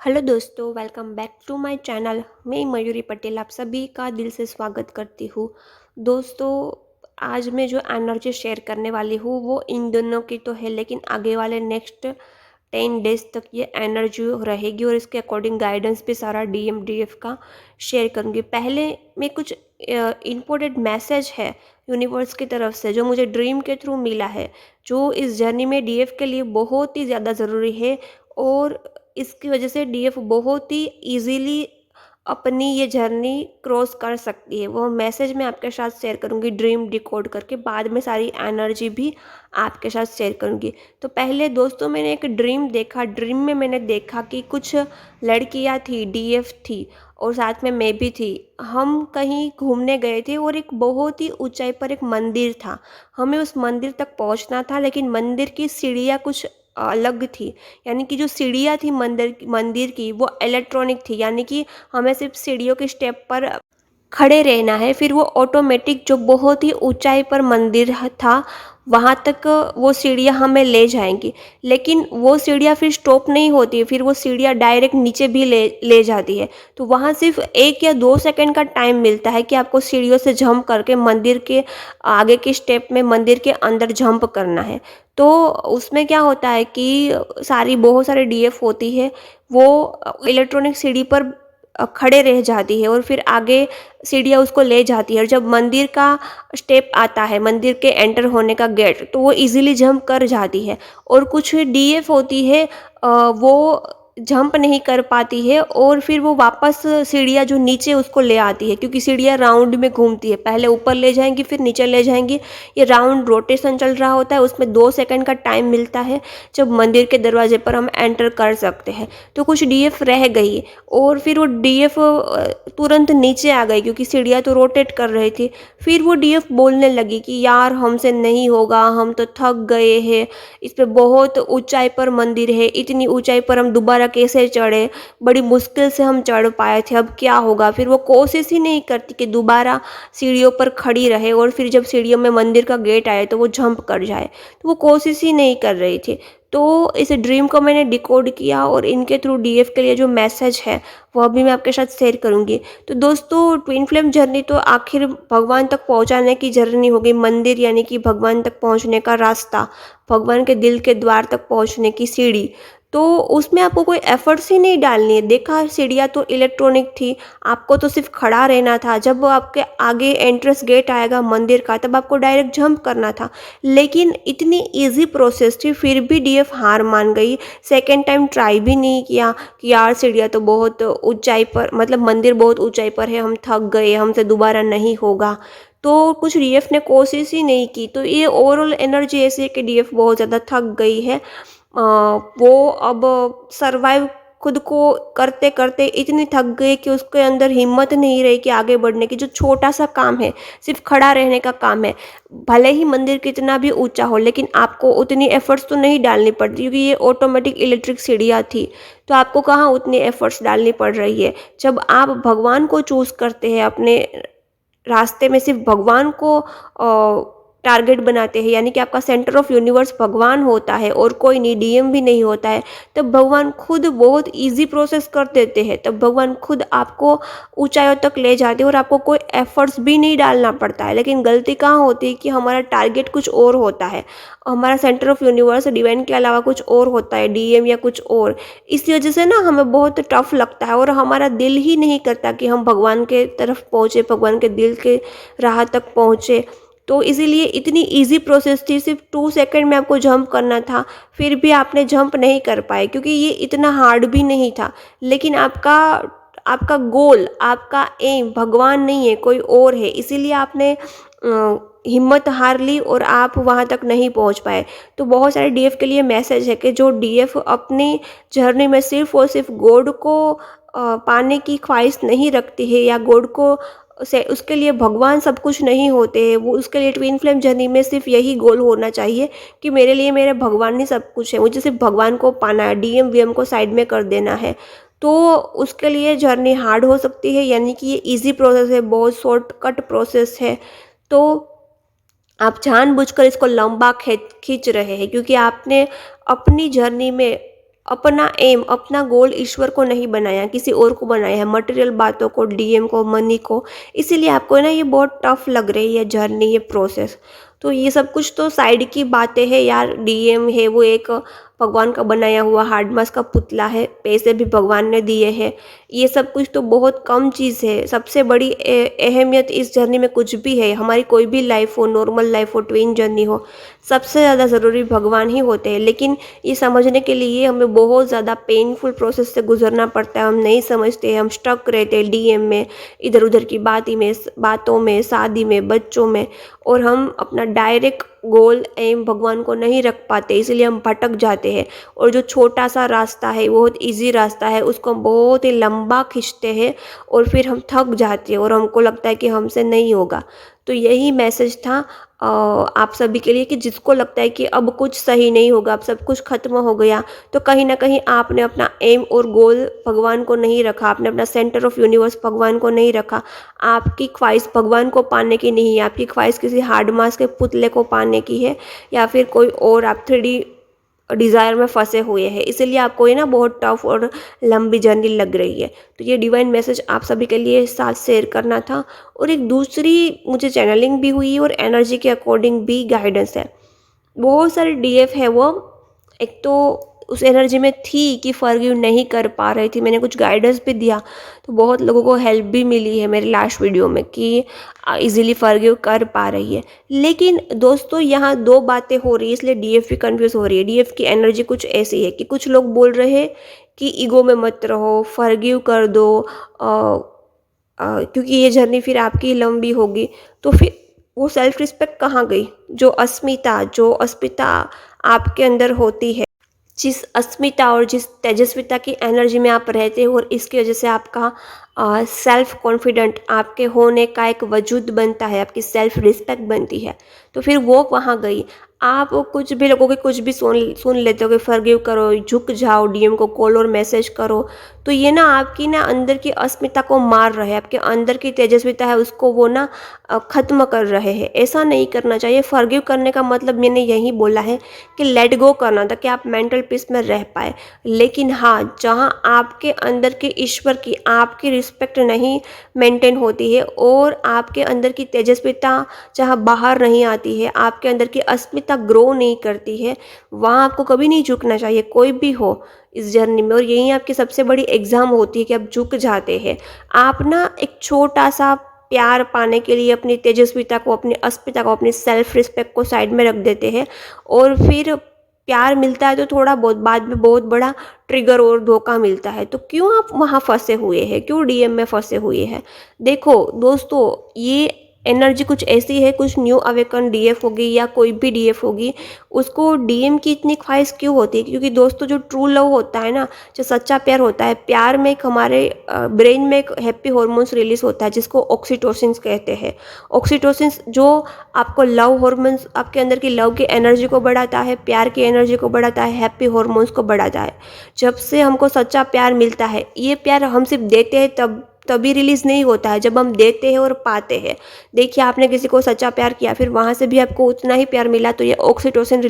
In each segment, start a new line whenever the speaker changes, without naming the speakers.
Hello दोस्तों, welcome back to my channel. मैं मयूरी पटेल आप सभी का दिल से स्वागत करती हूँ। दोस्तों, आज मैं जो एनर्जी शेयर करने वाली हूँ वो इन दोनों की तो है, लेकिन आगे वाले नेक्स्ट 10 डेज तक ये एनर्जी रहेगी और इसके अकॉर्डिंग गाइडेंस भी सारा डीएमडीएफ का शेयर करूँगी। पहले मैं कुछ इम्पोर्टेंट मैसेज है यूनिवर्स की तरफ से जो मुझे ड्रीम के थ्रू मिला है, जो इस जर्नी में डीएफ के लिए बहुत ही ज़्यादा ज़रूरी है। और इसकी वजह से डीएफ बहुत ही इजीली अपनी ये जर्नी क्रॉस कर सकती है। वो मैसेज मैं आपके साथ शेयर करूँगी ड्रीम डिकोड करके, बाद में सारी एनर्जी भी आपके साथ शेयर करूँगी। तो पहले दोस्तों, मैंने एक ड्रीम देखा। ड्रीम में मैंने देखा कि कुछ लड़कियाँ थी, डीएफ थी और साथ में मैं भी थी। हम कहीं घूमने गए थे और एक बहुत ही ऊंचाई पर एक मंदिर था। हमें उस मंदिर तक पहुंचना था, लेकिन मंदिर की सीढ़ियाँ कुछ अलग थी। यानी कि जो सीढ़ियाँ थी मंदिर मंदिर की, वो इलेक्ट्रॉनिक थी। यानी कि हमें सिर्फ सीढ़ियों के स्टेप पर खड़े रहना है, फिर वो ऑटोमेटिक जो बहुत ही ऊंचाई पर मंदिर था वहाँ तक वो सीढ़ियाँ हमें ले जाएंगी। लेकिन वो सीढ़ियाँ फिर स्टॉप नहीं होती है, फिर वो सीढ़ियाँ डायरेक्ट नीचे भी ले ले जाती है। तो वहाँ सिर्फ 1 या 2 सेकंड का टाइम मिलता है कि आपको सीढ़ियों से जंप करके मंदिर के आगे के स्टेप में मंदिर के अंदर जंप करना है। तो उसमें क्या होता है कि बहुत सारी डीएफ होती है, वो इलेक्ट्रॉनिक सीढ़ी पर खड़े रह जाती है और फिर आगे सीढ़ियाँ उसको ले जाती है। और जब मंदिर का स्टेप आता है, मंदिर के एंटर होने का गेट, तो वो इजीली जंप कर जाती है। और कुछ डीएफ होती है, वो जंप नहीं कर पाती है और फिर वो वापस सीढ़ियाँ जो नीचे उसको ले आती है, क्योंकि सीढ़ियाँ राउंड में घूमती है। पहले ऊपर ले जाएंगी फिर नीचे ले जाएंगी। ये राउंड रोटेशन चल रहा होता है, उसमें 2 सेकंड का टाइम मिलता है जब मंदिर के दरवाजे पर हम एंटर कर सकते हैं। तो कुछ डीएफ रह गई और फिर वो डीएफ तुरंत नीचे आ गई, क्योंकि सीढ़ियाँ तो रोटेट कर रही थी। फिर वो डीएफ बोलने लगी कि यार हमसे नहीं होगा, हम तो थक गए हैं, इस पे बहुत ऊंचाई पर मंदिर है, इतनी ऊंचाई पर हम दोबारा कैसे चढ़े, बड़ी मुश्किल से हम चढ़ पाए थे, अब क्या होगा। फिर वो कोशिश ही नहीं करती कि दोबारा सीढ़ियों पर खड़ी रहे और फिर जब सीढ़ियों में मंदिर का गेट आए तो वो जंप कर जाए। तो वो कोशिश ही नहीं कर रही थी। तो इस ड्रीम को मैंने डिकोड किया और इनके थ्रू डीएफ के लिए जो मैसेज है वह भी मैं आपके साथ शेयर करूंगी। तो दोस्तों, ट्विन फ्लेम जर्नी तो आखिर भगवान तक पहुंचाने की जर्नी हो गई। मंदिर यानी कि भगवान तक पहुंचने का रास्ता, भगवान के दिल के द्वार तक पहुंचने की सीढ़ी। तो उसमें आपको कोई एफर्ट्स ही नहीं डालनी है। देखा, सीढ़ियाँ तो इलेक्ट्रॉनिक थी, आपको तो सिर्फ खड़ा रहना था। जब वो आपके आगे एंट्रेंस गेट आएगा मंदिर का, तब आपको डायरेक्ट जंप करना था। लेकिन इतनी इजी प्रोसेस थी, फिर भी डीएफ हार मान गई। सेकेंड टाइम ट्राई भी नहीं किया कि यार सीढ़ियाँ तो बहुत ऊंचाई पर, मतलब मंदिर बहुत ऊंचाई पर है, हम थक गए, हमसे दोबारा नहीं होगा। तो कुछ डीएफ ने कोशिश ही नहीं की। तो ये ओवरऑल एनर्जी ऐसी है कि डीएफ बहुत ज़्यादा थक गई है। वो अब सरवाइव खुद को करते करते इतनी थक गई कि उसके अंदर हिम्मत नहीं रही कि आगे बढ़ने की। जो छोटा सा काम है, सिर्फ खड़ा रहने का काम है, भले ही मंदिर कितना भी ऊंचा हो, लेकिन आपको उतनी एफर्ट्स तो नहीं डालनी पड़ती, क्योंकि ये ऑटोमेटिक इलेक्ट्रिक सीढ़ियाँ थी। तो आपको कहाँ उतनी एफर्ट्स डालनी पड़ रही है। जब आप भगवान को चूज़ करते हैं, अपने रास्ते में सिर्फ भगवान को टारगेट बनाते हैं, यानी कि आपका सेंटर ऑफ यूनिवर्स भगवान होता है और कोई नहीं, डीएम भी नहीं होता है, तब भगवान खुद बहुत इजी प्रोसेस कर देते हैं। तब भगवान खुद आपको ऊंचाइयों तक ले जाते हैं और आपको कोई एफर्ट्स भी नहीं डालना पड़ता है। लेकिन गलती कहाँ होती है कि हमारा टारगेट कुछ और होता है, हमारा सेंटर ऑफ यूनिवर्स डिवाइन के अलावा कुछ और होता है, डीएम या कुछ और। इस वजह से ना हमें बहुत टफ लगता है और हमारा दिल ही नहीं करता कि हम भगवान के तरफ पहुँचे, भगवान के दिल के राह तक पहुँचे। तो इसीलिए इतनी इजी प्रोसेस थी, सिर्फ 2 सेकंड में आपको जंप करना था, फिर भी आपने जंप नहीं कर पाए, क्योंकि ये इतना हार्ड भी नहीं था। लेकिन आपका आपका गोल, आपका एम भगवान नहीं है, कोई और है, इसीलिए आपने हिम्मत हार ली और आप वहाँ तक नहीं पहुँच पाए। तो बहुत सारे डीएफ के लिए मैसेज है कि जो डीएफ अपनी जर्नी में सिर्फ और सिर्फ गॉड को पाने की ख्वाहिश नहीं रखती है, या गॉड को से उसके लिए भगवान सब कुछ नहीं होते हैं, वो उसके लिए ट्विन फ्लेम जर्नी में सिर्फ यही गोल होना चाहिए कि मेरे लिए मेरे भगवान ही सब कुछ है, मुझे सिर्फ भगवान को पाना है, डीएम वीएम को साइड में कर देना है। तो उसके लिए जर्नी हार्ड हो सकती है, यानी कि ये इजी प्रोसेस है, बहुत शॉर्टकट प्रोसेस है। तो आप जानबूझकर इसको लंबा खींच रहे हैं, क्योंकि आपने अपनी जर्नी में अपना एम, अपना गोल ईश्वर को नहीं बनाया, किसी और को बनाया है, मटेरियल बातों को, डीएम को, मनी को। इसीलिए आपको ना ये बहुत टफ लग रही है जर्नी, ये प्रोसेस। तो ये सब कुछ तो साइड की बातें हैं यार। डीएम है वो एक भगवान का बनाया हुआ हार्ड मास का पुतला है, पैसे भी भगवान ने दिए हैं। ये सब कुछ तो बहुत कम चीज़ है। सबसे बड़ी अहमियत इस जर्नी में कुछ भी है, हमारी कोई भी लाइफ हो, नॉर्मल लाइफ हो, ट्विन जर्नी हो, सबसे ज़्यादा ज़रूरी भगवान ही होते हैं। लेकिन ये समझने के लिए हमें बहुत ज़्यादा पेनफुल प्रोसेस से गुजरना पड़ता है। हम नहीं समझते, हम स्टक रहते हैं डीएम में, इधर उधर की बातों में, शादी में, बच्चों में, और हम अपना डायरेक्ट गोल एम भगवान को नहीं रख पाते, इसलिए हम भटक जाते हैं। और जो छोटा सा रास्ता है, बहुत इजी रास्ता है, उसको हम बहुत ही लंबा खींचते हैं और फिर हम थक जाते हैं और हमको लगता है कि हमसे नहीं होगा। तो यही मैसेज था आप सभी के लिए कि जिसको लगता है कि अब कुछ सही नहीं होगा, अब सब कुछ खत्म हो गया, तो कहीं ना कहीं आपने अपना एम और गोल भगवान को नहीं रखा, आपने अपना सेंटर ऑफ यूनिवर्स भगवान को नहीं रखा। आपकी ख्वाहिश भगवान को पाने की नहीं है, आपकी ख्वाहिश किसी हार्ड मास के पुतले को पाने की है, या फिर कोई और आप 3D डिज़ायर में फंसे हुए हैं। इसीलिए आपको ये ना बहुत टफ और लंबी जर्नी लग रही है। तो ये डिवाइन मैसेज आप सभी के लिए साथ शेयर करना था। और एक दूसरी मुझे चैनलिंग भी हुई और एनर्जी के अकॉर्डिंग भी गाइडेंस है। बहुत सारे डीएफ है वो, एक तो उस एनर्जी में थी कि फॉरगिव नहीं कर पा रही थी, मैंने कुछ गाइडेंस भी दिया, तो बहुत लोगों को हेल्प भी मिली है मेरे लास्ट वीडियो में कि इजीली फॉरगिव कर पा रही है। लेकिन दोस्तों यहाँ दो बातें हो रही है, इसलिए डीएफ भी कंफ्यूज हो रही है। डीएफ की एनर्जी कुछ ऐसी है कि कुछ लोग बोल रहे हैं कि ईगो में मत रहो, फॉरगिव कर दो, क्योंकि ये जर्नी फिर आपकी लंबी होगी। तो फिर वो सेल्फ रिस्पेक्ट कहाँ गई? जो अस्मिता आपके अंदर होती है, जिस अस्मिता और जिस तेजस्विता की एनर्जी में आप रहते हो, और इसकी वजह से आपका सेल्फ कॉन्फिडेंट, आपके होने का एक वजूद बनता है, आपकी सेल्फ रिस्पेक्ट बनती है, तो फिर वो वहाँ गई। आप कुछ भी लोगों के कुछ भी सुन लेते हो कि फॉरगिव करो, झुक जाओ, डीएम को कॉल और मैसेज करो, तो ये ना आपकी ना अंदर की अस्मिता को मार रहे हैं, आपके अंदर की तेजस्विता है उसको वो ना ख़त्म कर रहे हैं। ऐसा नहीं करना चाहिए। फॉरगिव करने का मतलब मैंने यही बोला है कि लेट गो करना, ताकि आप मेंटल पीस में रह पाए। लेकिन हाँ, जहाँ आपके अंदर के ईश्वर की, आपकी रिस्पेक्ट नहीं मेंटेन होती है और आपके अंदर की तेजस्विता जहाँ बाहर नहीं आती है, आपके अंदर की अस्मिता ग्रो नहीं करती है, वहाँ आपको कभी नहीं झुकना चाहिए, कोई भी हो इस जर्नी में। और यही आपकी सबसे बड़ी एग्ज़ाम होती है कि आप झुक जाते हैं। आप ना एक छोटा सा प्यार पाने के लिए अपनी तेजस्विता को, अपनी अस्मिता को, अपनी सेल्फ रिस्पेक्ट को साइड में रख देते हैं, और फिर प्यार मिलता है तो थोड़ा बहुत, बाद में बहुत बड़ा ट्रिगर और धोखा मिलता है। तो क्यों आप वहाँ फंसे हुए हैं, क्यों डीएम में फंसे हुए हैं? देखो दोस्तों, ये एनर्जी कुछ ऐसी है, कुछ न्यू अवेकन डीएफ होगी या कोई भी डीएफ होगी, उसको डीएम की इतनी ख्वाहिश क्यों होती है? क्योंकि दोस्तों जो ट्रू लव होता है ना, जो सच्चा प्यार होता है, प्यार में एक हमारे ब्रेन में एक हैप्पी हार्मोन्स रिलीज होता है जिसको ऑक्सीटोसिन कहते हैं। ऑक्सीटोसिन जो आपको लव हार्मोन्स, आपके अंदर की लव की एनर्जी को बढ़ाता है, प्यार की एनर्जी को बढ़ाता है, हैप्पी हार्मोन्स को बढ़ाता है। जब से हमको सच्चा प्यार मिलता है, ये प्यार हम सिर्फ देते हैं तभी रिलीज़ नहीं होता है, जब हम देते हैं और पाते हैं। देखिए, आपने किसी को सच्चा प्यार किया, फिर वहाँ से भी आपको उतना ही प्यार मिला, तो ये ऑक्सीटोसिन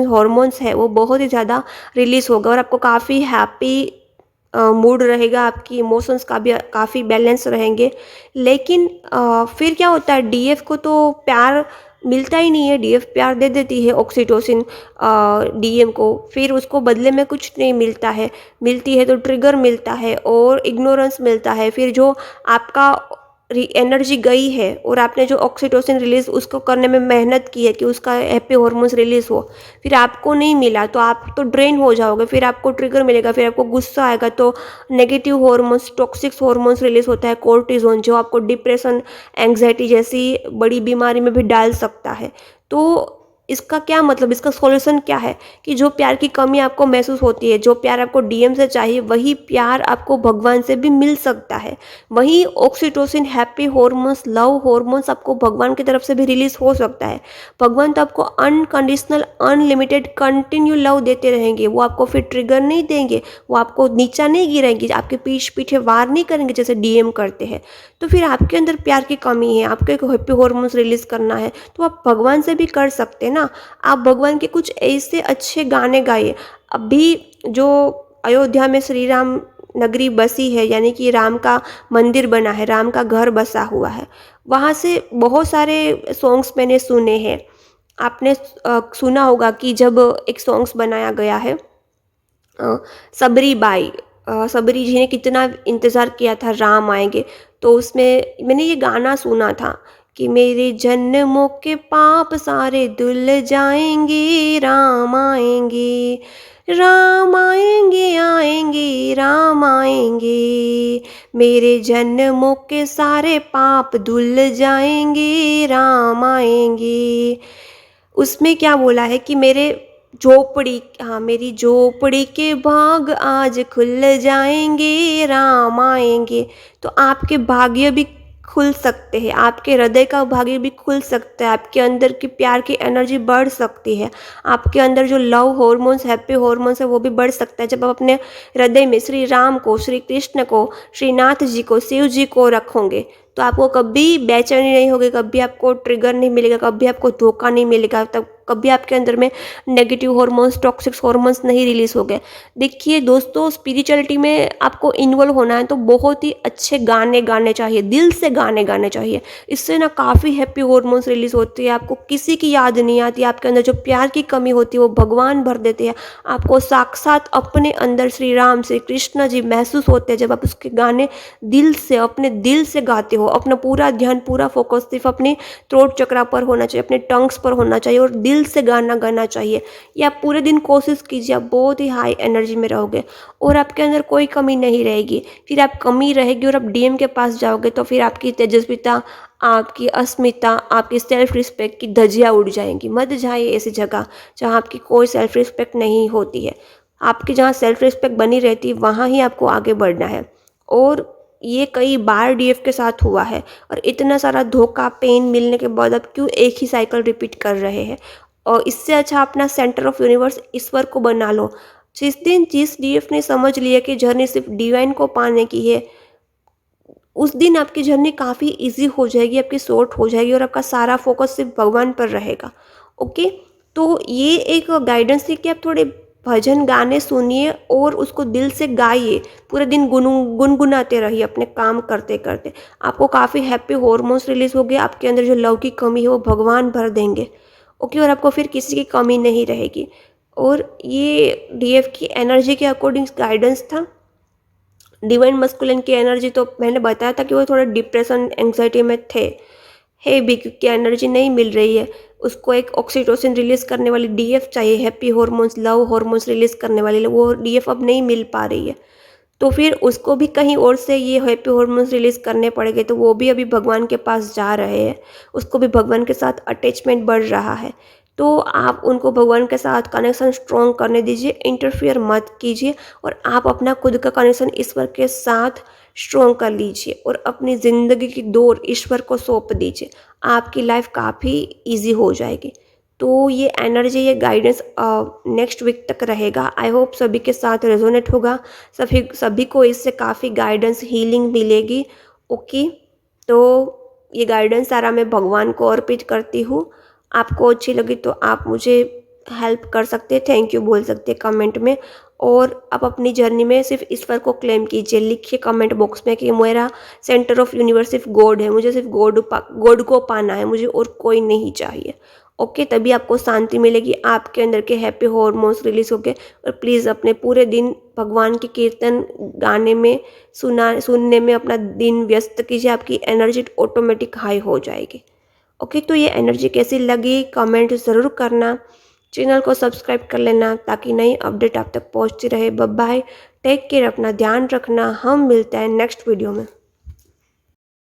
हार्मोन्स है, वो बहुत ही ज़्यादा रिलीज़ होगा और आपको काफ़ी हैप्पी मूड रहेगा, आपकी इमोशंस का भी काफ़ी बैलेंस रहेंगे। लेकिन फिर क्या होता है, डीएफ को तो प्यार मिलता ही नहीं है। डीएफ प्यार दे देती है ऑक्सीटोसिन डीएम को, फिर उसको बदले में कुछ नहीं मिलता है। मिलती है तो ट्रिगर मिलता है और इग्नोरेंस मिलता है। फिर जो आपका एनर्जी गई है और आपने जो ऑक्सीटोसिन रिलीज उसको करने में मेहनत की है कि उसका हैप्पी हार्मोन्स रिलीज हो, फिर आपको नहीं मिला तो आप तो ड्रेन हो जाओगे। फिर आपको ट्रिगर मिलेगा, फिर आपको गुस्सा आएगा, तो negative hormones, toxic hormones release होता है, कोर्टिजोन, जो आपको डिप्रेशन, एंग्जाइटी जैसी बड़ी बीमारी में भी डाल सकता है। तो इसका क्या मतलब, इसका सॉल्यूशन क्या है कि जो प्यार की कमी आपको महसूस होती है, जो प्यार आपको डीएम से चाहिए, वही प्यार आपको भगवान से भी मिल सकता है। वही oxytocin, happy hormones, love hormones आपको भगवान की तरफ से भी रिलीज हो सकता है। भगवान तो आपको अनकंडीशनल, अनलिमिटेड, कंटिन्यू लव देते रहेंगे। वो आपको फिर ट्रिगर नहीं देंगे, वो आपको नीचा नहीं गिराएंगे, आपके पीछे वार नहीं करेंगे जैसे डीएम करते हैं। तो फिर आपके अंदर प्यार की कमी है, आपको एक हैप्पी हार्मोन्स रिलीज करना है, तो आप भगवान से भी कर सकते हैं ना। ना, आप भगवान के कुछ ऐसे अच्छे गाने गाइए। अभी जो अयोध्या में श्री राम नगरी बसी है, यानी कि राम का मंदिर बना है, राम का घर बसा हुआ है, वहाँ से बहुत सारे सॉन्ग्स मैंने सुने हैं। आपने सुना होगा कि जब एक सॉन्ग्स बनाया गया है, अ, सबरी बाई, सबरी जी ने कितना इंतज़ार किया था राम आएँगे, तो उसमें मैंने ये गाना सुना था कि मेरे जन्मों के पाप सारे धुल जाएँगे, राम आएँगे, राम आएँगे, आएँगे, राम आएँगे। मेरे जन्मों के सारे पाप धुल जाएँगे, राम आएँगे। उसमें क्या बोला है कि मेरे झोपड़ी, हाँ, मेरी झोपड़ी के भाग आज खुल जाएँगे, राम आएँगे। तो आपके भाग्य भी खुल सकते हैं, आपके हृदय का भाग्य भी खुल सकता है, आपके अंदर की प्यार की एनर्जी बढ़ सकती है, आपके अंदर जो लव हॉर्मोन्स, हैप्पी हॉर्मोन्स है वो भी बढ़ सकता है। जब आप अपने हृदय में श्री राम को, श्री कृष्ण को, श्रीनाथ जी को, शिव जी को रखोगे, तो आपको कभी बेचैनी नहीं होगी, कभी आपको ट्रिगर नहीं मिलेगा, कभी आपको धोखा नहीं मिलेगा, तब कभी आपके अंदर में नेगेटिव हॉर्मोन्स, टॉक्सिक हॉर्मोन्स नहीं रिलीज हो गए। देखिए दोस्तों, स्पिरिचुअलिटी में आपको इन्वॉल्व होना है तो बहुत ही अच्छे गाने गाने चाहिए, दिल से गाने गाने चाहिए। इससे ना काफ़ी हैप्पी हॉर्मोन्स रिलीज होती है, आपको किसी की याद नहीं आती, आपके अंदर जो प्यार की कमी होती है वो भगवान भर देते हैं। आपको साक्षात अपने अंदर श्री राम, श्री कृष्ण जी महसूस होते हैं जब आप उसके गाने दिल से, अपने दिल से गाते हो। अपना पूरा ध्यान, पूरा फोकस सिर्फ अपने थ्रोट चक्रा पर होना चाहिए, अपने टंग्स पर होना चाहिए और दिल से गाना गाना चाहिए। ये आप पूरे दिन कोशिश कीजिए, आप बहुत ही हाई एनर्जी में रहोगे और आपके अंदर कोई कमी नहीं रहेगी। फिर आप कमी रहेगी और आप डीएम के पास जाओगे तो फिर आपकी तेजस्विता, आपकी अस्मिता, आपकी सेल्फ रिस्पेक्ट की धज्जियाँ उड़ जाएंगी। मत जाइए ऐसी जगह जहाँ आपकी कोई सेल्फ रिस्पेक्ट नहीं होती है। आपकी जहाँ सेल्फ रिस्पेक्ट बनी रहती है वहाँ ही आपको आगे बढ़ना है। और ये कई बार डीएफ के साथ हुआ है और इतना सारा धोखा, पेन मिलने के बाद आप क्यों एक ही साइकिल रिपीट कर रहे हैं? और इससे अच्छा अपना सेंटर ऑफ यूनिवर्स ईश्वर को बना लो। जिस डीएफ ने समझ लिया कि जर्नी सिर्फ डिवाइन को पाने की है, उस दिन आपकी जर्नी काफ़ी इजी हो जाएगी, आपकी शॉर्ट हो जाएगी और आपका सारा फोकस सिर्फ भगवान पर रहेगा। ओके, तो ये एक गाइडेंस थी कि आप थोड़े भजन गाने सुनिए और उसको दिल से गाइए, पूरे दिन गुनगुनाते रहिए अपने काम करते करते। आपको काफ़ी हैप्पी हॉर्मोन्स रिलीज हो गए, आपके अंदर जो लव की कमी है वो भगवान भर देंगे। ओके, और आपको फिर किसी की कमी नहीं रहेगी। और ये डीएफ की एनर्जी के अकॉर्डिंग गाइडेंस था। डिवाइन मस्कुलिन की एनर्जी तो मैंने बताया था कि वो थोड़ा डिप्रेशन, एंग्जाइटी में थे, है भी, क्योंकि एनर्जी नहीं मिल रही है। उसको एक ऑक्सीटोसिन रिलीज़ करने वाली डीएफ चाहिए, happy hormones, love hormones release करने वाली, वो डीएफ अब नहीं मिल पा रही है। तो फिर उसको भी कहीं और से ये हैप्पी हॉर्मोन्स रिलीज़ करने पड़ेंगे, तो वो भी अभी भगवान के पास जा रहे हैं। उसको भी भगवान के साथ अटैचमेंट बढ़ रहा है। तो आप उनको भगवान के साथ कनेक्शन स्ट्रॉन्ग करने दीजिए, इंटरफियर मत कीजिए और आप अपना खुद का कनेक्शन ईश्वर के साथ स्ट्रॉन्ग कर लीजिए और अपनी ज़िंदगी की दौर ईश्वर को सौंप दीजिए। आपकी लाइफ काफ़ी ईजी हो जाएगी। तो ये एनर्जी, ये गाइडेंस नेक्स्ट वीक तक रहेगा। आई होप सभी के साथ रेजोनेट होगा, सभी को इससे काफ़ी गाइडेंस, हीलिंग मिलेगी। ओके, तो ये गाइडेंस सारा मैं भगवान को अर्पित करती हूँ। आपको अच्छी लगी तो आप मुझे हेल्प कर सकते हैं, थैंक यू बोल सकते हैं कमेंट में। और आप अपनी जर्नी में सिर्फ ईश्वर को क्लेम कीजिए, लिखिए कमेंट बॉक्स में कि मेरा सेंटर ऑफ यूनिवर्स सिर्फ गॉड है, मुझे सिर्फ गॉड को पाना है, मुझे और कोई नहीं चाहिए। ओके, तभी आपको शांति मिलेगी, आपके अंदर के हैप्पी हॉर्मोन्स रिलीज होंगे। और प्लीज़ अपने पूरे दिन भगवान के कीर्तन गाने में, सुनने में अपना दिन व्यस्त कीजिए, आपकी एनर्जी ऑटोमेटिक हाई हो जाएगी। ओके, तो ये एनर्जी कैसी लगी कमेंट ज़रूर करना, चैनल को सब्सक्राइब कर लेना ताकि नई अपडेट आप तक पहुंचती रहे। बाय बाय, टेक केयर, अपना ध्यान रखना। हम मिलते हैं नेक्स्ट वीडियो में।